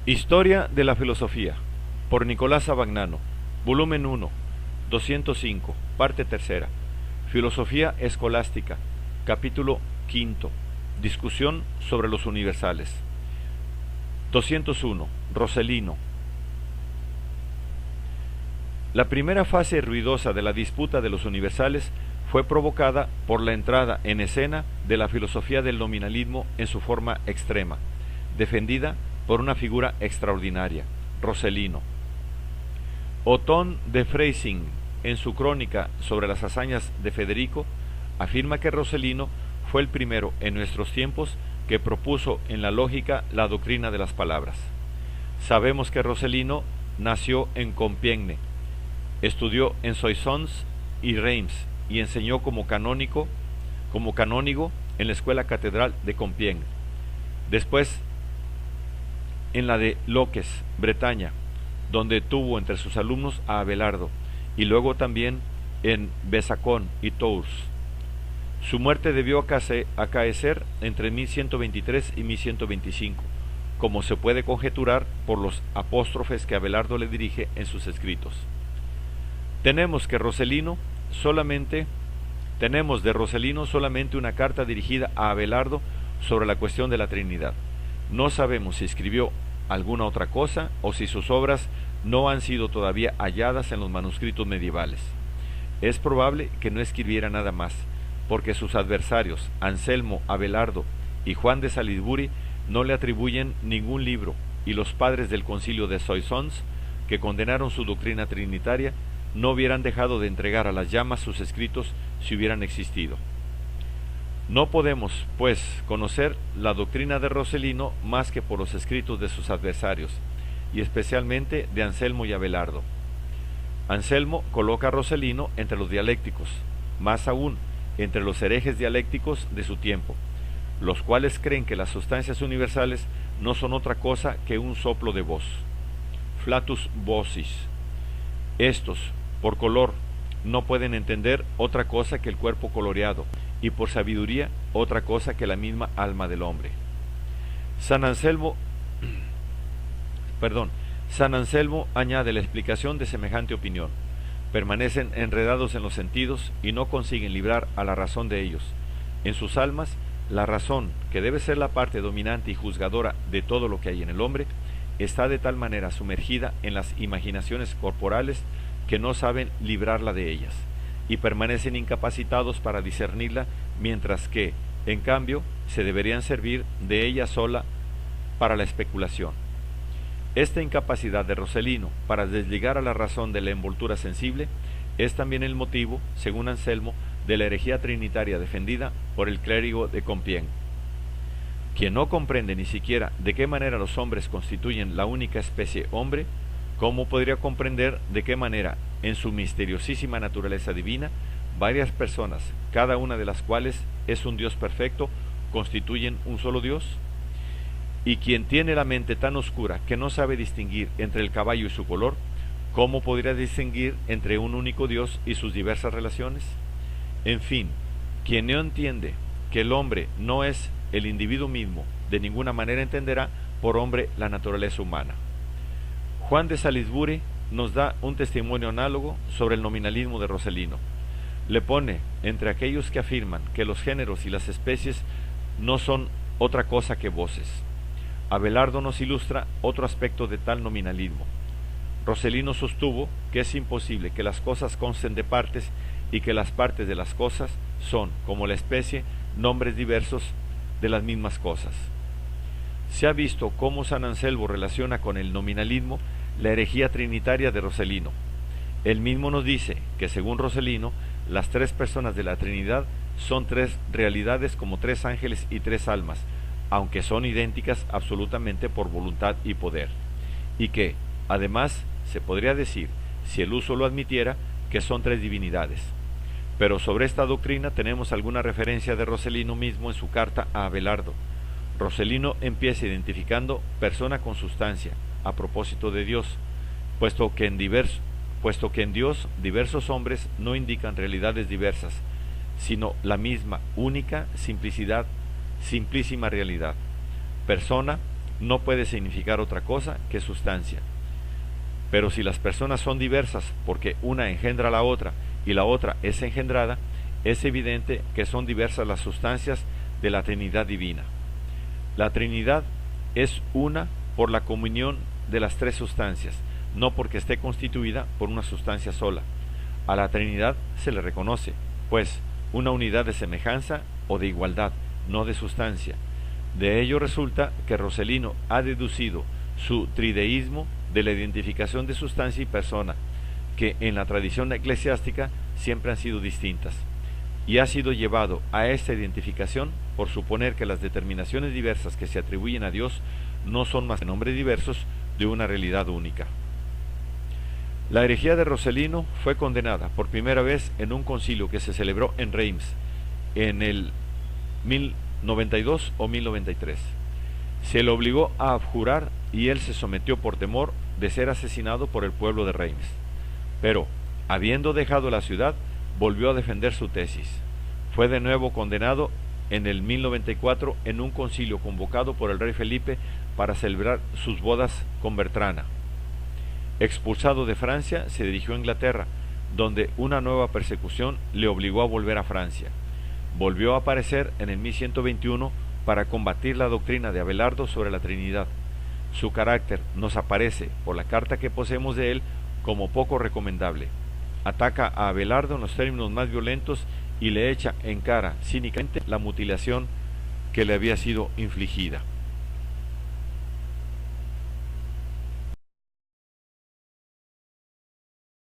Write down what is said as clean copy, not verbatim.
Historia de la filosofía, por Nicolás Abagnano, volumen 1, 205, parte tercera. Filosofía escolástica, capítulo quinto. Discusión sobre los universales. 201. Roselino. La primera fase ruidosa de la disputa de los universales fue provocada por la entrada en escena de la filosofía del nominalismo en su forma extrema, defendida por una figura extraordinaria, Roselino. Othon de Freising, en su crónica sobre las hazañas de Federico, afirma que Roselino fue el primero en nuestros tiempos que propuso en la lógica la doctrina de las palabras. Sabemos que Roselino nació en Compiègne, estudió en Soissons y Reims y enseñó como canónigo en la Escuela Catedral de Compiègne. Después en la de Loques, Bretaña, donde tuvo entre sus alumnos a Abelardo, y luego también en Besançon y Tours. Su muerte debió acaecer entre 1123 y 1125, como se puede conjeturar por los apóstrofes que Abelardo le dirige en sus escritos. Tenemos de Roselino solamente una carta dirigida a Abelardo sobre la cuestión de la Trinidad. No sabemos si escribió alguna otra cosa o si sus obras no han sido todavía halladas en los manuscritos medievales. Es probable que no escribiera nada más, porque sus adversarios, Anselmo, Abelardo y Juan de Salisbury, no le atribuyen ningún libro, y los padres del concilio de Soissons, que condenaron su doctrina trinitaria, no hubieran dejado de entregar a las llamas sus escritos si hubieran existido. No podemos, pues, conocer la doctrina de Roselino más que por los escritos de sus adversarios, y especialmente de Anselmo y Abelardo. Anselmo coloca a Roselino entre los dialécticos, más aún, entre los herejes dialécticos de su tiempo, los cuales creen que las sustancias universales no son otra cosa que un soplo de voz, flatus vocis. Estos, por color, no pueden entender otra cosa que el cuerpo coloreado, y por sabiduría otra cosa que la misma alma del hombre. San Anselmo añade la explicación de semejante opinión. Permanecen enredados en los sentidos y no consiguen librar a la razón de ellos. En sus almas, la razón, que debe ser la parte dominante y juzgadora de todo lo que hay en el hombre, está de tal manera sumergida en las imaginaciones corporales que no saben librarla de ellas, y permanecen incapacitados para discernirla, mientras que, en cambio, se deberían servir de ella sola para la especulación. Esta incapacidad de Roselino para desligar a la razón de la envoltura sensible es también el motivo, según Anselmo, de la herejía trinitaria defendida por el clérigo de Compiègne. Quien no comprende ni siquiera de qué manera los hombres constituyen la única especie hombre, ¿cómo podría comprender de qué manera, en su misteriosísima naturaleza divina, varias personas, cada una de las cuales es un Dios perfecto, constituyen un solo Dios? Y quien tiene la mente tan oscura que no sabe distinguir entre el caballo y su color, ¿cómo podría distinguir entre un único Dios y sus diversas relaciones? En fin, quien no entiende que el hombre no es el individuo mismo, de ninguna manera entenderá por hombre la naturaleza humana. Juan de Salisbury nos da un testimonio análogo sobre el nominalismo de Roselino. Le pone entre aquellos que afirman que los géneros y las especies no son otra cosa que voces. Abelardo nos ilustra otro aspecto de tal nominalismo. Roselino sostuvo que es imposible que las cosas consten de partes y que las partes de las cosas son, como la especie, nombres diversos de las mismas cosas. Se ha visto cómo San Anselmo relaciona con el nominalismo la herejía trinitaria de Roselino. Él mismo nos dice que, según Roselino, las tres personas de la Trinidad son tres realidades como tres ángeles y tres almas, aunque son idénticas absolutamente por voluntad y poder, y que, además, se podría decir, si el uso lo admitiera, que son tres divinidades. Pero sobre esta doctrina tenemos alguna referencia de Roselino mismo en su carta a Abelardo. Roselino empieza identificando persona con sustancia, a propósito de Dios, puesto que en Dios diversos hombres no indican realidades diversas, sino la misma, única, simplísima realidad. Persona no puede significar otra cosa que sustancia. Pero si las personas son diversas porque una engendra a la otra y la otra es engendrada, es evidente que son diversas las sustancias de la Trinidad divina. La Trinidad es una por la comunión de las tres sustancias, no porque esté constituida por una sustancia sola. A la Trinidad se le reconoce, pues, una unidad de semejanza o de igualdad, no de sustancia. De ello resulta que Rossellino ha deducido su trideísmo de la identificación de sustancia y persona, que en la tradición eclesiástica siempre han sido distintas, y ha sido llevado a esta identificación por suponer que las determinaciones diversas que se atribuyen a Dios no son más que nombres diversos de una realidad única. La herejía de Rossellino fue condenada por primera vez en un concilio que se celebró en Reims en el 1092 o 1093. Se le obligó a abjurar y él se sometió por temor de ser asesinado por el pueblo de Reims. Pero, habiendo dejado la ciudad, volvió a defender su tesis. Fue de nuevo condenado en el 1094 en un concilio convocado por el rey Felipe para celebrar sus bodas con Bertrana. Expulsado de Francia, se dirigió a Inglaterra, donde una nueva persecución le obligó a volver a Francia. Volvió a aparecer en el 1121 para combatir la doctrina de Abelardo sobre la Trinidad. Su carácter nos aparece, por la carta que poseemos de él, como poco recomendable. Ataca a Abelardo en los términos más violentos y le echa en cara cínicamente la mutilación que le había sido infligida.